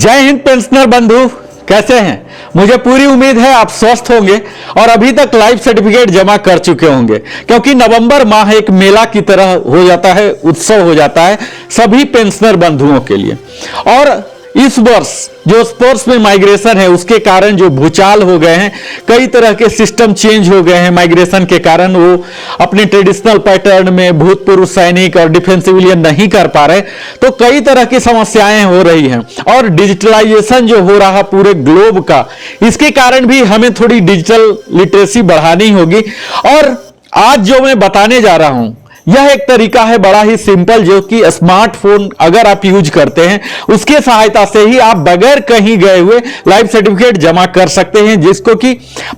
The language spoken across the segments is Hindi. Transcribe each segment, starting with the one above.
जय हिंद पेंशनर बंधु, कैसे हैं? मुझे पूरी उम्मीद है आप स्वस्थ होंगे और अभी तक लाइफ सर्टिफिकेट जमा कर चुके होंगे, क्योंकि नवंबर माह एक मेला की तरह हो जाता है, उत्सव हो जाता है सभी पेंशनर बंधुओं के लिए। और इस वर्ष जो स्पोर्ट्स में माइग्रेशन है उसके कारण जो भूचाल हो गए हैं, कई तरह के सिस्टम चेंज हो गए हैं माइग्रेशन के कारण, वो अपने ट्रेडिशनल पैटर्न में भूतपूर्व सैनिक और डिफेंस सिविलियन नहीं कर पा रहे, तो कई तरह की समस्याएं हो रही हैं। और डिजिटलाइजेशन जो हो रहा पूरे ग्लोब का, इसके कारण भी हमें थोड़ी डिजिटल लिटरेसी बढ़ानी होगी। और आज जो मैं बताने जा रहा हूं यह एक तरीका है बड़ा ही सिंपल, जो कि स्मार्टफोन अगर आप यूज करते हैं उसके सहायता से ही आप बगैर कहीं गए हुए लाइफ सर्टिफिकेट जमा कर सकते हैं, जिसको कि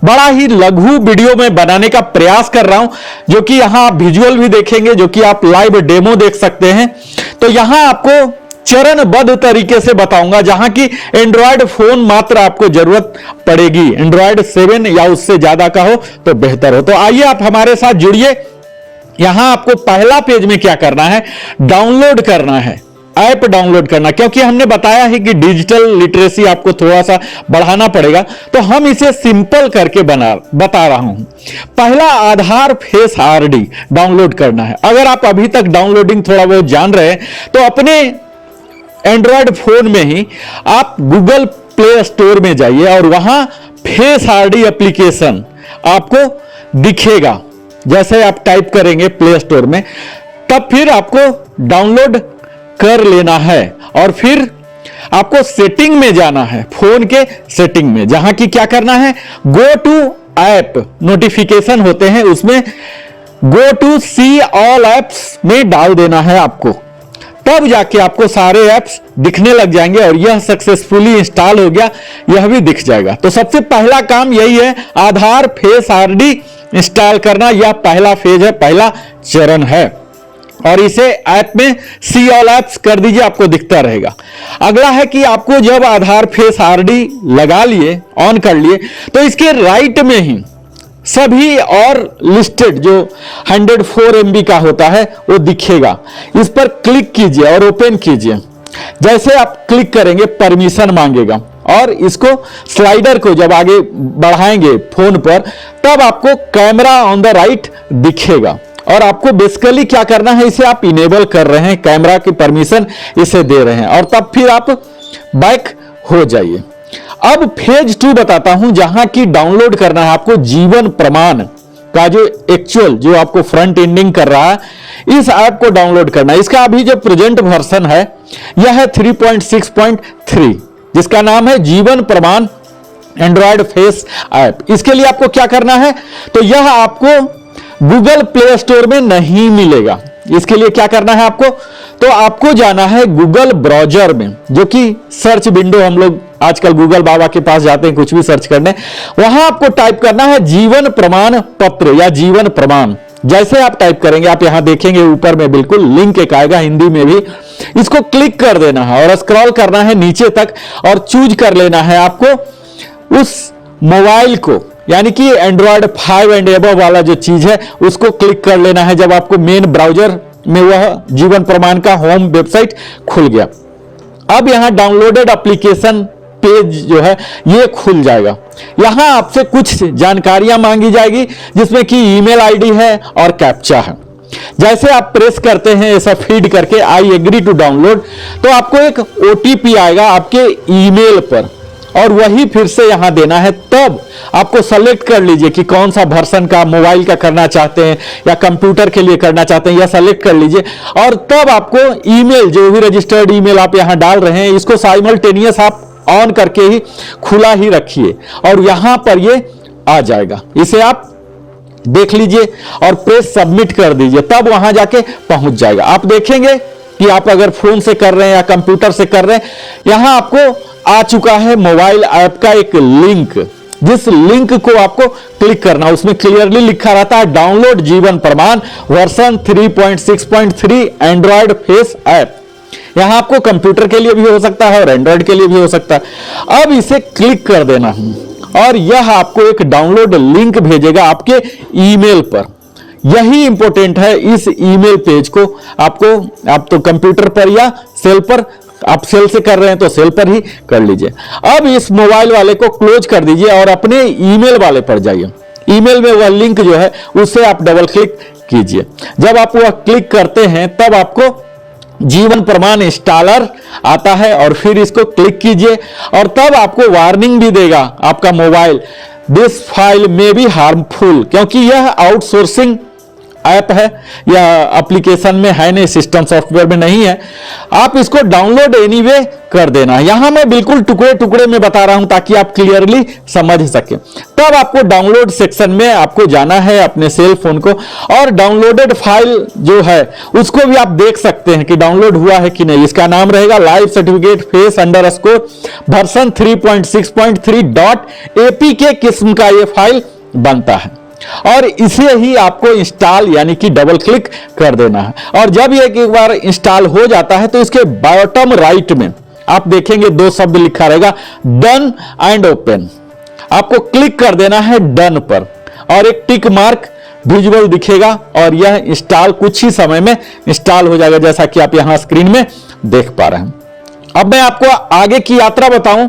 बड़ा ही लघु वीडियो में बनाने का प्रयास कर रहा हूं, जो कि यहां आप विजुअल भी देखेंगे, जो कि आप लाइव डेमो देख सकते हैं। तो यहां आपको चरणबद्ध तरीके से बताऊंगा, जहां की एंड्रॉयड फोन मात्र आपको जरूरत पड़ेगी, एंड्रॉयड 7 या उससे ज्यादा का हो तो बेहतर हो। तो आइए आप हमारे साथ जुड़िए। यहां आपको पहला पेज में क्या करना है, डाउनलोड करना है, ऐप डाउनलोड करना, क्योंकि हमने बताया है कि डिजिटल लिटरेसी आपको थोड़ा सा बढ़ाना पड़ेगा, तो हम इसे सिंपल करके बता रहा हूं। पहला आधार फेस आरडी डाउनलोड करना है। अगर आप अभी तक डाउनलोडिंग थोड़ा बहुत जान रहे हैं तो अपने एंड्रॉयड फोन में ही आप गूगल प्ले स्टोर में जाइए और वहां फेस आरडी एप्लीकेशन आपको दिखेगा। जैसे आप टाइप करेंगे प्ले स्टोर में, तब फिर आपको डाउनलोड कर लेना है और फिर आपको सेटिंग में जाना है, फोन के सेटिंग में, जहां की क्या करना है, गो टू ऐप, नोटिफिकेशन होते हैं उसमें go to see all apps में डाल देना है आपको। तब जाके आपको सारे ऐप्स दिखने लग जाएंगे और यह सक्सेसफुली इंस्टॉल हो गया, यह भी दिख जाएगा। तो सबसे पहला काम यही है, आधार फेस आरडी इंस्टॉल करना। यह पहला फेज है, पहला चरण है, और इसे ऐप में सी ऑल एप्स कर दीजिए, आपको दिखता रहेगा। अगला है कि आपको जब आधार फेस आरडी लगा लिए, ऑन कर लिए, तो इसके राइट में ही सभी और लिस्टेड जो 104 MB का होता है वो दिखेगा। इस पर क्लिक कीजिए और ओपन कीजिए। जैसे आप क्लिक करेंगे परमिशन मांगेगा, और इसको स्लाइडर को जब आगे बढ़ाएंगे फोन पर, तब आपको कैमरा ऑन द राइट दिखेगा। और आपको बेसिकली क्या करना है, इसे आप इनेबल कर रहे हैं, कैमरा की परमिशन इसे दे रहे हैं, और तब फिर आप बैक हो जाइए। अब फेज 2 बताता हूं, जहां की डाउनलोड करना है आपको जीवन प्रमाण का जो एक्चुअल, जो आपको फ्रंट एंडिंग कर रहा है, इस ऐप को डाउनलोड करना है। इसका अभी जो प्रेजेंट वर्जन है यह है 3.6.3, जिसका नाम है जीवन प्रमाण एंड्रॉयड फेस ऐप। इसके लिए आपको क्या करना है, तो यह आपको गूगल प्ले स्टोर में नहीं मिलेगा। इसके लिए क्या करना है आपको, तो आपको जाना है गूगल ब्राउजर में, जो कि सर्च विंडो, हम लोग आजकल गूगल बाबा के पास जाते हैं कुछ भी सर्च करने, वहां आपको टाइप करना है जीवन प्रमाण पत्र या जीवन प्रमाण। जैसे आप टाइप करेंगे, आप यहां देखेंगे ऊपर में बिल्कुल लिंक एक आएगा हिंदी में भी, इसको क्लिक कर देना है और स्क्रॉल करना है नीचे तक और चूज कर लेना है आपको उस मोबाइल को, यानी कि एंड्रॉयड 5 एंड एबव वाला जो चीज है उसको क्लिक कर लेना है। जब आपको मेन ब्राउजर में वह जीवन प्रमाण का होम वेबसाइट खुल गया, अब यहां डाउनलोडेड एप्लीकेशन पेज जो है ये खुल जाएगा। यहां आपसे कुछ जानकारियां मांगी जाएगी, जिसमें कि ईमेल आईडी है और कैप्चा है। जैसे आप प्रेस करते हैं ऐसा फीड करके आई एग्री टू डाउनलोड, तो आपको एक ओटीपी आएगा आपके ईमेल पर, और वही फिर से यहां देना है। तब आपको सेलेक्ट कर लीजिए कि कौन सा वर्जन का मोबाइल का करना चाहते हैं या कंप्यूटर के लिए करना चाहते हैं, या सेलेक्ट कर लीजिए। और तब आपको ईमेल, जो भी रजिस्टर्ड ईमेल आप यहां डाल रहे हैं, इसको साइमल्टेनियस आप ऑन करके ही खुला ही रखिए और यहां पर ये आ जाएगा। इसे आप देख लीजिए और प्रेस सबमिट कर दीजिए, तब वहां जाके पहुंच जाएगा। आप देखेंगे कि आप अगर फोन से कर रहे हैं या कंप्यूटर से कर रहे हैं, यहां आपको आ चुका है मोबाइल ऐप का एक लिंक, जिस लिंक को आपको क्लिक करना, उसमें क्लियरली लिखा रहता है डाउनलोड जीवन प्रमाण वर्जन 3.6.3 एंड्रॉयड फेस ऐप। यहां आपको कंप्यूटर के लिए भी हो सकता है और एंड्रॉयड के लिए भी हो सकता है। अब इसे क्लिक कर देना है और यह आपको एक डाउनलोड लिंक भेजेगा आपके ईमेल पर। यही इंपॉर्टेंट है, इस ईमेल पेज को आपको, आप तो कंप्यूटर पर या सेल पर आप सेल से कर रहे हैं तो सेल पर ही कर लीजिए। अब इस मोबाइल वाले को क्लोज कर दीजिए और अपने ईमेल वाले पर जाइए। ईमेल में वह लिंक जो है उसे आप डबल क्लिक कीजिए। जब आप वह क्लिक करते हैं तब आपको जीवन प्रमाण इंस्टॉलर आता है और फिर इसको क्लिक कीजिए और तब आपको वार्निंग भी देगा आपका मोबाइल, दिस फाइल में बी हार्मफुल, क्योंकि यह आउटसोर्सिंग ऐप है, यह एप्लीकेशन में है नहीं, सिस्टम सॉफ्टवेयर में नहीं है। आप इसको डाउनलोड एनीवे कर देना। यहां मैं बिल्कुल टुकड़े टुकड़े में बता रहा हूं ताकि आप क्लियरली समझ सकें। तब आपको डाउनलोड सेक्शन में आपको जाना है अपने सेल फोन को और डाउनलोडेड फाइल जो है उसको भी आप देख सकते हैं कि डाउनलोड हुआ है कि नहीं। इसका नाम रहेगा life certificate face underscore version 3.6.3.apk किस्म का ये फाइल बनता है और इसे ही आपको इंस्टॉल यानी कि डबल क्लिक कर देना है। और जब ये एक बार इंस्टॉल हो जाता है तो इसके बॉटम राइट में आप देखेंगे दो शब्द लिखा रहेगा, डन एंड ओपन। आपको क्लिक कर देना है डन पर और एक टिक मार्क विजुअल दिखेगा और यह इंस्टॉल कुछ ही समय में इंस्टॉल हो जाएगा, जैसा कि आप यहां स्क्रीन में देख पा रहे हैं। अब मैं आपको आगे की यात्रा बताऊं,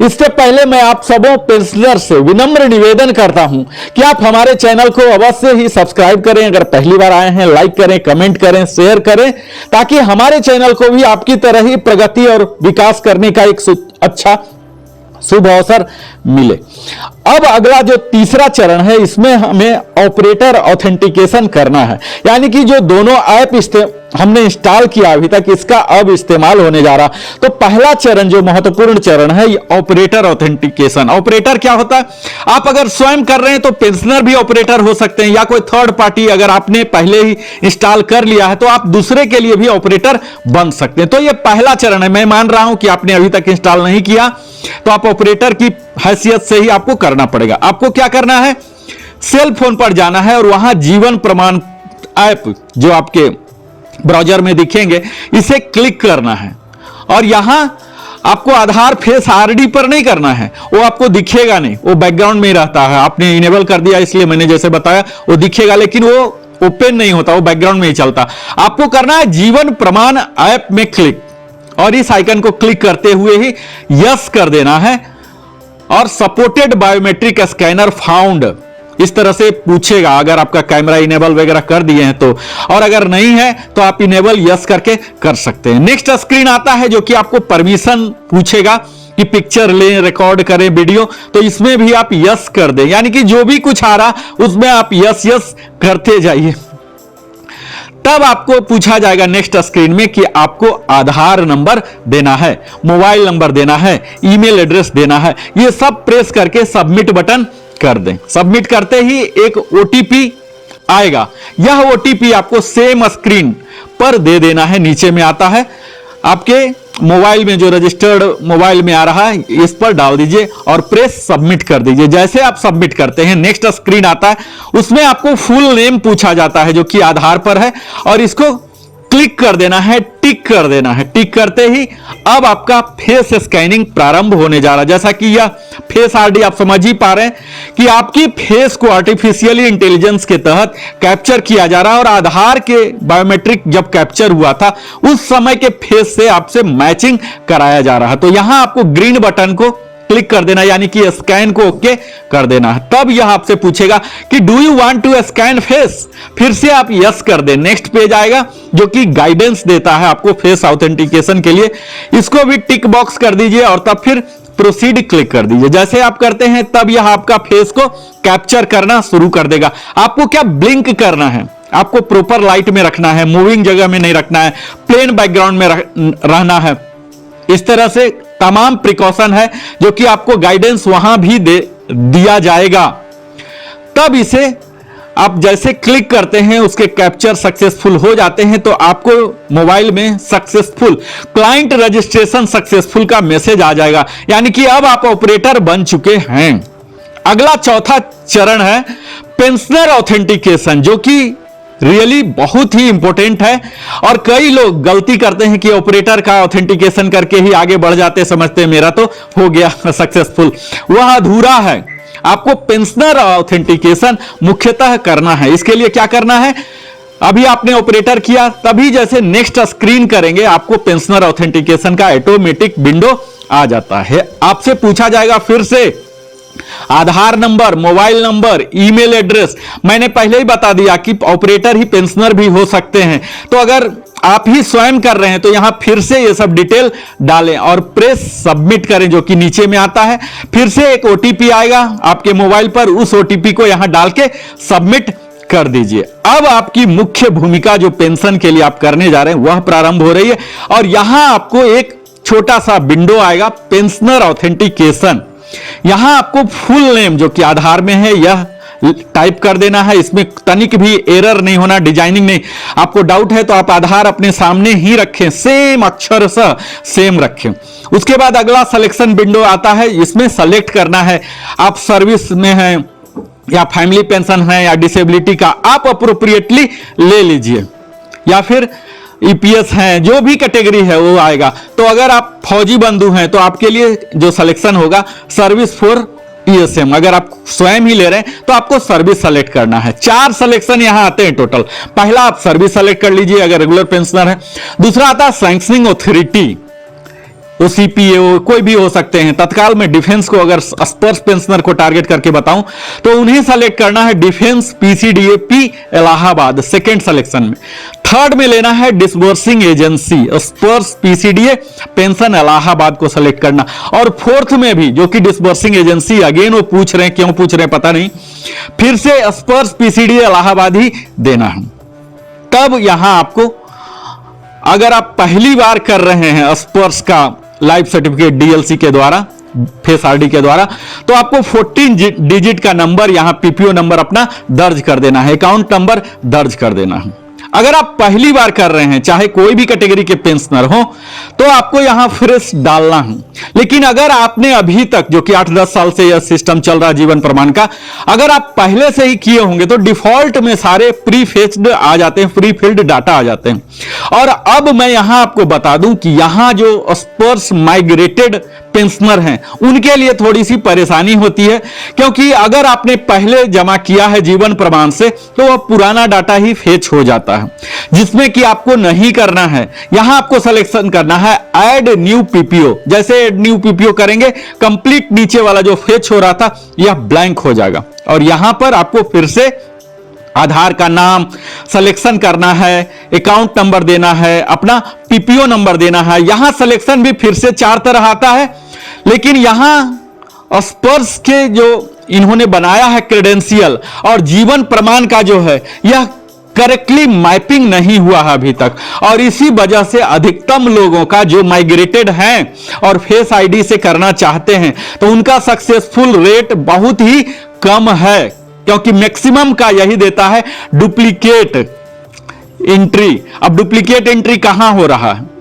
इससे पहले मैं आप सबों पेंशनर से विनम्र निवेदन करता हूं कि आप हमारे चैनल को अवश्य ही सब्सक्राइब करें। अगर पहली बार आए हैं लाइक करें, कमेंट करें, शेयर करें, ताकि हमारे चैनल को भी आपकी तरह ही प्रगति और विकास करने का एक अच्छा शुभ अवसर मिले। अब अगला जो तीसरा चरण है, इसमें हमें ऑपरेटर ऑथेंटिकेशन करना है, यानी कि जो दोनों ऐप हमने इंस्टॉल किया अभी तक, इसका अब इस्तेमाल होने जा रहा। तो पहला चरण जो महत्वपूर्ण चरण है ये ऑपरेटर ऑथेंटिकेशन। ऑपरेटर क्या होता है? आप अगर स्वयं कर रहे हैं तो पेंशनर भी ऑपरेटर हो सकते हैं, या कोई थर्ड पार्टी अगर आपने पहले ही इंस्टॉल कर लिया है तो आप दूसरे के लिए भी ऑपरेटर बन सकते हैं। तो ये पहला चरण है। मैं मान रहा हूं कि आपने अभी तक इंस्टॉल नहीं किया तो आप ऑपरेटर की हैसियत से ही आपको करना पड़ेगा। आपको क्या करना है, सेल फोन पर जाना है और वहां जीवन प्रमाण ऐप जो आपके ब्राउजर में दिखेंगे इसे क्लिक करना है और यहां आपको आधार फेस आरडी पर नहीं करना है, वो आपको दिखेगा नहीं, वो बैकग्राउंड में ही रहता है। आपने इनेबल कर दिया इसलिए मैंने जैसे बताया वो दिखेगा, लेकिन वो ओपन नहीं होता, वो बैकग्राउंड में ही चलता। आपको करना है जीवन प्रमाण ऐप में क्लिक और इस आइकन को क्लिक करते हुए ही यस कर देना है और सपोर्टेड बायोमेट्रिक स्कैनर फाउंड इस तरह से पूछेगा, अगर आपका कैमरा इनेबल वगैरह कर दिए हैं तो, और अगर नहीं है तो आप इनेबल यस करके कर सकते हैं। नेक्स्ट स्क्रीन आता है जो कि आपको परमिशन पूछेगा कि पिक्चर लें, रिकॉर्ड करें वीडियो, तो इसमें भी आप यस कर दें, यानी कि जो भी कुछ आ रहा उसमें आप यस यस करते जाइए। तब आपको पूछा जाएगा नेक्स्ट स्क्रीन में कि आपको आधार नंबर देना है, मोबाइल नंबर देना है, ईमेल एड्रेस देना है। ये सब प्रेस करके सबमिट बटन कर दें। सबमिट करते ही एक ओटीपी आएगा। यह ओटीपी आपको सेम स्क्रीन पर दे देना है, नीचे में आता है आपके मोबाइल में, जो रजिस्टर्ड मोबाइल में आ रहा है इस पर डाल दीजिए और प्रेस सबमिट कर दीजिए। जैसे आप सबमिट करते हैं नेक्स्ट स्क्रीन आता है, उसमें आपको फुल नेम पूछा जाता है जो कि आधार पर है और इसको क्लिक कर देना है, टिक कर देना है। टिक करते ही अब आपका फेस स्कैनिंग प्रारंभ होने जा रहा है। जैसा कि यह फेस आरडी आप समझ ही पा रहे हैं कि आपकी फेस को आर्टिफिशियली इंटेलिजेंस के तहत कैप्चर किया जा रहा है और आधार के बायोमेट्रिक जब कैप्चर हुआ था उस समय के फेस से आपसे मैचिंग कराया जा रहा है। तो यहां आपको ग्रीन बटन को क्लिक कर देना, यानी कि स्कैन को ओके कर देना है। तब यह आपसे पूछेगा कि do you want to scan face, फिर से आप यस कर दें। नेक्स्ट पेज आएगा जो कि गाइडेंस देता है आपको फेस ऑथेंटिकेशन के लिए, इसको भी टिक बॉक्स कर दीजिए और तब फिर प्रोसीड क्लिक कर दीजिए। जैसे आप करते हैं तब यह आपका फेस को कैप्चर करना शुरू कर देगा। आपको क्या ब्लिंक करना है, आपको प्रॉपर लाइट में रखना है, मूविंग जगह में नहीं रखना है, प्लेन बैकग्राउंड में रहना है। इस तरह से तमाम प्रिकॉशन है जो कि आपको गाइडेंस वहां भी दिया जाएगा। तब इसे आप जैसे क्लिक करते हैं उसके कैप्चर सक्सेसफुल हो जाते हैं तो आपको मोबाइल में सक्सेसफुल क्लाइंट रजिस्ट्रेशन सक्सेसफुल का मैसेज आ जाएगा, यानी कि अब आप ऑपरेटर बन चुके हैं। अगला चौथा चरण है पेंशनर ऑथेंटिकेशन, जो कि रियली बहुत ही इंपॉर्टेंट है और कई लोग गलती करते हैं कि ऑपरेटर का ऑथेंटिकेशन करके ही आगे बढ़ जाते, समझते हैं मेरा तो हो गया सक्सेसफुल। वह अधूरा है। आपको पेंशनर ऑथेंटिकेशन मुख्यतः करना है। इसके लिए क्या करना है, अभी आपने ऑपरेटर किया, तभी जैसे नेक्स्ट स्क्रीन करेंगे आपको पेंशनर ऑथेंटिकेशन का ऑटोमेटिक विंडो आ जाता है। आपसे पूछा जाएगा फिर से Aadhaar number, mobile number, email address. मैंने पहले ही बता दिया कि ऑपरेटर ही पेंशनर भी हो सकते हैं, तो अगर आप ही स्वयं कर रहे हैं तो यहां फिर से ये सब डिटेल डालें और प्रेस सबमिट करें, जो कि नीचे में आता है। फिर से एक ओटीपी आएगा आपके मोबाइल पर, उस ओटीपी को यहां डाल के सबमिट कर दीजिए। अब आपकी मुख्य भूमिका जो पेंशन के लिए आप करने जा रहे हैं वह प्रारंभ हो रही है, और यहां आपको एक छोटा सा विंडो आएगा, पेंशनर ऑथेंटिकेशन। यहां आपको फुल नेम जो कि आधार में है यह टाइप कर देना है, इसमें तनिक भी एरर नहीं होना, डिजाइनिंग नहीं। आपको डाउट है तो आप आधार अपने सामने ही रखें, सेम अक्षर से सेम रखें। उसके बाद अगला सिलेक्शन विंडो आता है, इसमें सेलेक्ट करना है आप सर्विस में हैं या फैमिली पेंशन है या डिसेबिलिटी का, आप अप्रोप्रिएटली ले लीजिए, या फिर ईपीएस है, जो भी कैटेगरी है वो आएगा। तो अगर आप फौजी बंधु हैं तो आपके लिए जो सिलेक्शन होगा सर्विस फॉर ईएसएम, अगर आप स्वयं ही ले रहे हैं तो आपको सर्विस सेलेक्ट करना है। 4 सिलेक्शन यहां आते हैं टोटल। पहला आप सर्विस सेलेक्ट कर लीजिए अगर रेगुलर पेंशनर है। दूसरा आता है सैंक्शनिंग ऑथोरिटी, वो सीपीए कोई भी हो सकते हैं। तत्काल में डिफेंस को अगर स्पर्श पेंशनर को टारगेट करके बताऊं तो उन्हें सेलेक्ट करना है, डिफेंस पीसीडीएपी इलाहाबाद सेकेंड सिलेक्शन में। थर्ड में लेना है डिसबर्सिंग एजेंसी, स्पर्श पीसीडीए पेंशन इलाहाबाद को सेलेक्ट करना। और फोर्थ में भी जो कि डिसबर्सिंग एजेंसी, अगेन वो पूछ रहे हैं, क्यों पूछ रहे हैं पता नहीं, फिर से स्पर्श पीसीडीए इलाहाबाद ही देना है। तब यहां आपको, अगर आप पहली बार कर रहे हैं स्पर्श का लाइफ सर्टिफिकेट डीएलसी के द्वारा, फेस आरडी के द्वारा, तो आपको 14 डिजिट का नंबर यहां पीपीओ नंबर अपना दर्ज कर देना है, अकाउंट नंबर दर्ज कर देना है। अगर आप पहली बार कर रहे हैं, चाहे कोई भी कैटेगरी के पेंशनर हो, तो आपको यहां फ्रेश डालना है। लेकिन अगर आपने अभी तक, जो कि 8-10 साल से यह सिस्टम चल रहा है जीवन प्रमाण का, अगर आप पहले से ही किए होंगे तो डिफॉल्ट में सारे प्री फेच्ड आ जाते हैं, प्री फिल्ड डाटा आ जाते हैं। और अब मैं यहां आपको बता दूं कि यहां जो स्पर्श माइग्रेटेड पेंशनर हैं उनके लिए थोड़ी सी परेशानी होती है, क्योंकि अगर आपने पहले जमा किया है जीवन प्रमाण से तो वह पुराना डाटा ही फेच हो जाता है, जिसमें कि आपको नहीं करना है। यहां आपको सिलेक्शन करना है ऐड न्यू पीपीओ। जैसे ऐड न्यू पीपीओ करेंगे, कंप्लीट नीचे वाला जो फेच हो रहा था यह ब्लैंक हो जाएगा, और यहां पर आपको फिर से आधार का नाम सिलेक्शन करना है, अकाउंट नंबर देना है, अपना पीपीओ नंबर देना है। यहां सिलेक्शन भी फिर से 4 तरह आता है, लेकिन यहां स्पर्श के जो इन्होंने बनाया है क्रेडेंशियल और जीवन प्रमाण का जो है, यह करेक्टली मैपिंग नहीं हुआ है अभी तक, और इसी वजह से अधिकतम लोगों का जो माइग्रेटेड हैं और फेस आईडी से करना चाहते हैं तो उनका सक्सेसफुल रेट बहुत ही कम है, क्योंकि मैक्सिमम का यही देता है डुप्लीकेट एंट्री। अब डुप्लीकेट एंट्री कहां हो रहा है?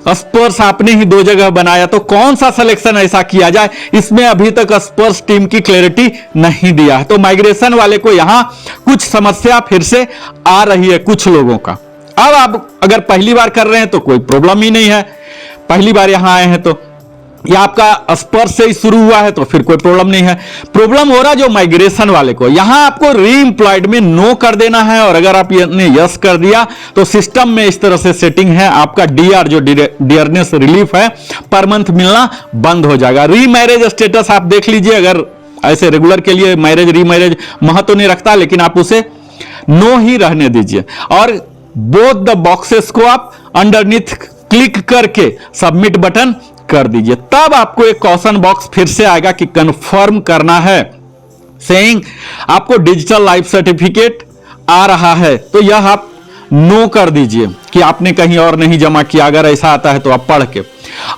स्पर्श आपने ही 2 जगह बनाया, तो कौन सा सिलेक्शन ऐसा किया जाए, इसमें अभी तक स्पर्श टीम की क्लैरिटी नहीं दिया है। तो माइग्रेशन वाले को यहां कुछ समस्या फिर से आ रही है कुछ लोगों का। अब आप अगर पहली बार कर रहे हैं तो कोई प्रॉब्लम ही नहीं है, पहली बार यहां आए हैं तो, या आपका स्पर्श से ही शुरू हुआ है तो फिर कोई प्रॉब्लम नहीं है। प्रॉब्लम हो रहा जो माइग्रेशन वाले को, यहां आपको रीएम्प्लॉयड में नो कर देना है, और अगर आपने यस कर दिया तो सिस्टम में इस तरह से सेटिंग है, आपका डीआर जो डियरनेस रिलीफ है पर मंथ मिलना बंद हो जाएगा। रीमैरेज स्टेटस आप देख लीजिए, अगर ऐसे रेगुलर के लिए मैरिज रीमैरेज महत्व नहीं रखता, लेकिन आप उसे नो ही रहने दीजिए, और बोथ द बॉक्सेस को आप अंडरनीथ क्लिक करके सबमिट बटन कर दीजिए। तब आपको एक क्वेश्चन बॉक्स फिर से आएगा कि कंफर्म करना है, सेइंग आपको डिजिटल लाइफ सर्टिफिकेट आ रहा है, तो यह आप नो कर दीजिए कि आपने कहीं और नहीं जमा किया। अगर ऐसा आता है तो आप पढ़ के,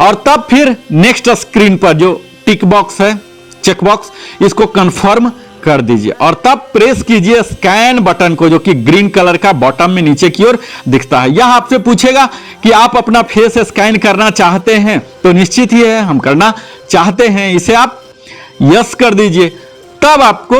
और तब फिर नेक्स्ट स्क्रीन पर जो टिक बॉक्स है, चेक बॉक्स, इसको कंफर्म कर दीजिए, और तब प्रेस कीजिए स्कैन बटन को, जो कि ग्रीन कलर का बॉटम में नीचे की ओर दिखता है। यह आपसे पूछेगा कि आप अपना फेस स्कैन करना चाहते हैं, तो निश्चित ही है हम करना चाहते हैं, इसे आप यस कर दीजिए। तब आपको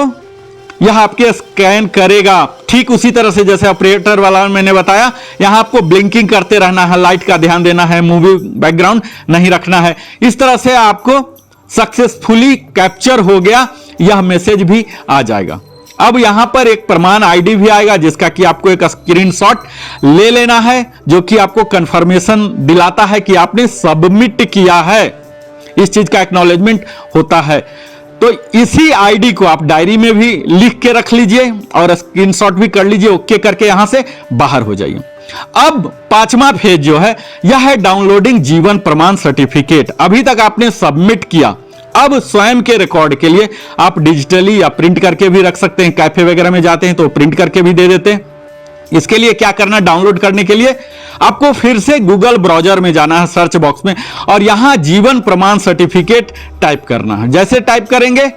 यह आपके स्कैन करेगा, ठीक उसी तरह से जैसे ऑपरेटर वाला मैंने बताया। यहां आपको ब्लिंकिंग करते रहना है, लाइट का ध्यान देना है, मूवी बैकग्राउंड नहीं रखना है। इस तरह से आपको सक्सेसफुली कैप्चर हो गया, यह मैसेज भी आ जाएगा। अब यहां पर एक प्रमाण आईडी भी आएगा जिसका कि आपको एक स्क्रीनशॉट ले लेना है, जो कि आपको कंफर्मेशन दिलाता है कि आपने सबमिट किया है। इस चीज का एक्नॉलेजमेंट होता है। तो इसी आईडी को आप डायरी में भी लिख के रख लीजिए और स्क्रीनशॉट भी कर लीजिए, ओके करके यहां से बाहर हो जाइए। अब 5वां फेज जो है यह है डाउनलोडिंग जीवन प्रमाण सर्टिफिकेट। अभी तक आपने सबमिट किया, अब स्वयं के रिकॉर्ड के लिए आप डिजिटली या प्रिंट करके भी रख सकते हैं। कैफे वगैरह में जाते हैं तो प्रिंट करके भी दे देते हैं। इसके लिए क्या करना, डाउनलोड करने के लिए आपको फिर से गूगल ब्राउजर में जाना है, सर्च बॉक्स में, और यहां जीवन प्रमाण सर्टिफिकेट टाइप करना है। जैसे टाइप करेंगे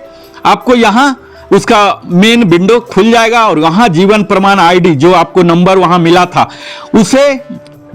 आपको यहां उसका मेन विंडो खुल जाएगा और वहां जीवन प्रमाण आईडी जो आपको नंबर वहां मिला था उसे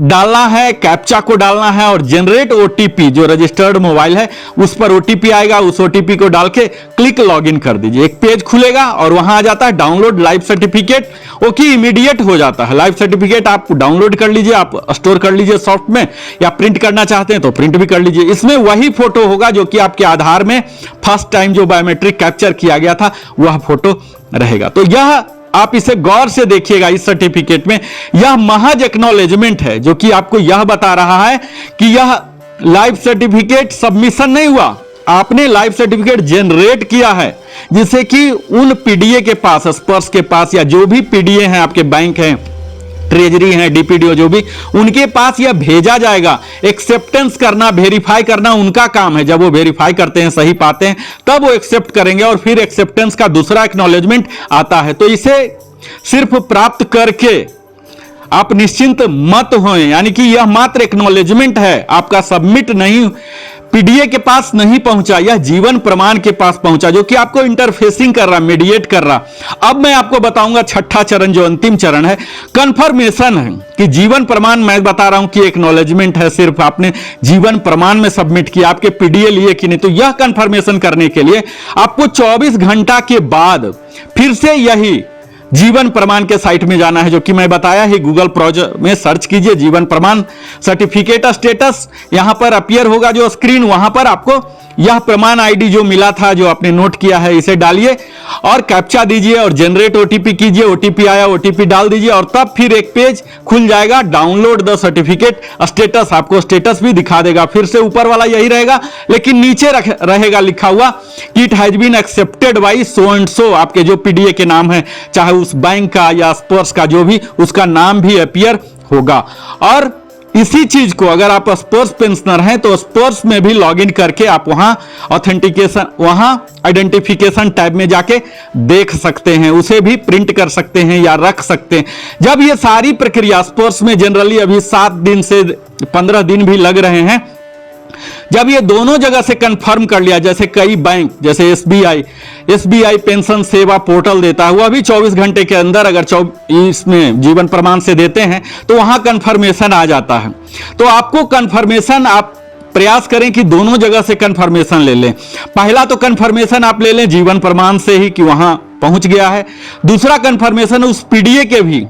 डालना है, कैप्चा को डालना है और जनरेट ओटीपी जो रजिस्टर्ड मोबाइल है उस पर ओटीपी आएगा। उस ओटीपी को डाल के क्लिक लॉगिन कर दीजिए, एक पेज खुलेगा और वहां आ जाता है download live certificate. Okay, immediate हो जाता है। लाइव सर्टिफिकेट आप डाउनलोड कर लीजिए, आप स्टोर कर लीजिए सॉफ्ट में, या प्रिंट करना चाहते हैं तो प्रिंट भी कर लीजिए। इसमें वही फोटो होगा जो कि आपके आधार में फर्स्ट टाइम जो बायोमेट्रिक कैप्चर किया गया था वह फोटो रहेगा। तो यह आप इसे गौर से देखिएगा। इस सर्टिफिकेट में यह महज एक्नॉलेजमेंट है जो कि आपको यह बता रहा है कि यह लाइव सर्टिफिकेट सबमिशन नहीं हुआ, आपने लाइव सर्टिफिकेट जनरेट किया है, जिससे कि उन पीडीए के पास, स्पर्श के पास, या जो भी पीडीए हैं आपके बैंक हैं, ट्रेजरी है, डीपीडीओ, जो भी, उनके पास यह भेजा जाएगा। एक्सेप्टेंस करना, वेरीफाई करना उनका काम है। जब वो वेरीफाई करते हैं, सही पाते हैं, तब वो एक्सेप्ट करेंगे और फिर एक्सेप्टेंस का दूसरा एक्नॉलेजमेंट आता है। तो इसे सिर्फ प्राप्त करके आप निश्चिंत मत हों, यानी कि यह मात्र एक्नॉलेजमेंट है, आपका सबमिट नहीं, पीडीए के पास नहीं पहुंचा, यह जीवन प्रमाण के पास पहुंचा, जो कि आपको इंटरफेसिंग कर रहा, मीडिएट कर रहा। अब मैं आपको बताऊंगा छठा चरण, जो अंतिम चरण है, कंफर्मेशन है कि जीवन प्रमाण, मैं बता रहा हूं कि एक्नॉलेजमेंट है, सिर्फ आपने जीवन प्रमाण में सबमिट किया, आपके पीडीए लिए कि नहीं। तो यह कंफर्मेशन करने के लिए आपको 24 घंटा के बाद फिर से यही जीवन प्रमाण के साइट में जाना है, जो कि मैं बताया ही, गूगल ब्राउज़र में सर्च कीजिए जीवन प्रमाण सर्टिफिकेट स्टेटस, यहां पर अपीयर होगा जो स्क्रीन, वहां पर आपको यह प्रमाण आईडी जो मिला था, जो आपने नोट किया है, इसे डालिए और कैप्चा दीजिए और जनरेट ओटीपी कीजिए। ओटीपी आया, ओटीपी डाल दीजिए और तब फिर एक पेज खुल जाएगा, डाउनलोड द सर्टिफिकेट स्टेटस। आपको स्टेटस भी दिखा देगा, फिर से ऊपर वाला यही रहेगा, लेकिन नीचे रहेगा लिखा हुआ कि it has been accepted by so and so. आपके जो पीडीए के नाम है, चाहे उस बैंक का या स्पर्श का, जो भी, उसका नाम भी अपीयर होगा। और इसी चीज को अगर आप स्पर्श पेंशनर हैं तो स्पर्श में भी लॉगिन करके आप वहां ऑथेंटिकेशन, वहां आइडेंटिफिकेशन टैब में जाके देख सकते हैं, उसे भी प्रिंट कर सकते हैं या रख सकते हैं। जब ये सारी प्रक्रिया, स्पर्श में जनरली अभी 7 दिन से 15 दिन भी लग रहे हैं, जब ये दोनों जगह से कंफर्म कर लिया, जैसे कई बैंक, जैसे एसबीआई पेंशन सेवा पोर्टल देता है, वह भी 24 घंटे के अंदर अगर इसमें जीवन प्रमाण से देते हैं तो वहां कंफर्मेशन आ जाता है। तो आपको कंफर्मेशन, आप प्रयास करें कि दोनों जगह से कंफर्मेशन ले लें। पहला तो कंफर्मेशन आप ले लें जीवन प्रमाण से ही कि वहां पहुंच गया है। दूसरा कंफर्मेशन उस पीडीए के भी,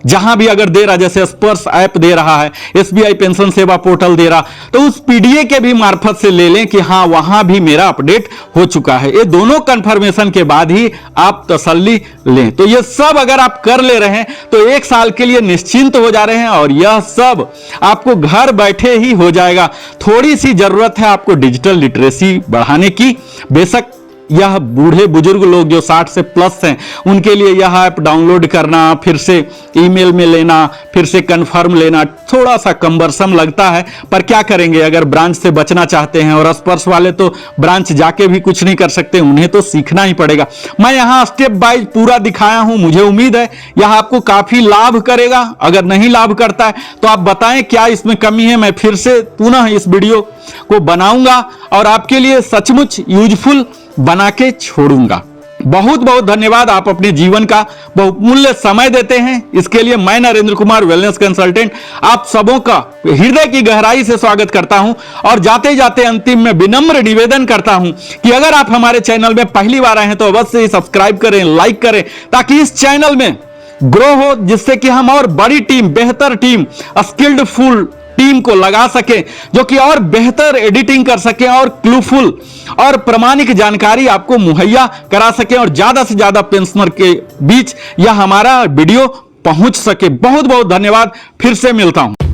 जहां भी अगर दे रहा, जैसे स्पर्श ऐप दे रहा है, एसबीआई पेंशन सेवा पोर्टल दे रहा, तो उस पीडीए के भी मार्फत से ले लें कि हां वहां भी मेरा अपडेट हो चुका है। ये दोनों कंफर्मेशन के बाद ही आप तसल्ली लें। तो ये सब अगर आप कर ले रहे हैं तो 1 साल के लिए निश्चिंत हो जा रहे हैं और यह सब आपको घर बैठे ही हो जाएगा। थोड़ी सी जरूरत है आपको डिजिटल लिटरेसी बढ़ाने की। बेशक यह बूढ़े बुजुर्ग लोग जो 60 से प्लस हैं, उनके लिए यह ऐप डाउनलोड करना, फिर से ईमेल में लेना, फिर से कंफर्म लेना, थोड़ा सा कम्बरसम लगता है, पर क्या करेंगे अगर ब्रांच से बचना चाहते हैं। और स्पर्श वाले तो ब्रांच जाके भी कुछ नहीं कर सकते, उन्हें तो सीखना ही पड़ेगा। मैं यहां स्टेप बाय पूरा दिखाया हूं, मुझे उम्मीद है यह आपको काफी लाभ करेगा। अगर नहीं लाभ करता है तो आप बताएं क्या इसमें कमी है, मैं फिर से पुनः इस वीडियो को बनाऊंगा और आपके लिए सचमुच यूजफुल बना के छोड़ूंगा। बहुत बहुत धन्यवाद, आप अपने जीवन का बहुमूल्य समय देते हैं, इसके लिए मैं नरेंद्र कुमार वेलनेस कंसल्टेंट आप सबों का हृदय की गहराई से स्वागत करता हूं। और जाते जाते अंतिम में विनम्र निवेदन करता हूं कि अगर आप हमारे चैनल में पहली बार आए हैं तो अवश्य ही सब्सक्राइब करें, लाइक करें, ताकि इस चैनल में ग्रो हो, जिससे कि हम और बड़ी टीम, बेहतर टीम, स्किल्ड फुल टीम को लगा सकें, जो कि और बेहतर एडिटिंग कर सकें और क्लूफुल और प्रामाणिक जानकारी आपको मुहैया करा सकें और ज्यादा से ज्यादा पेंशनर के बीच यह हमारा वीडियो पहुंच सके। बहुत बहुत धन्यवाद। फिर से मिलता हूं।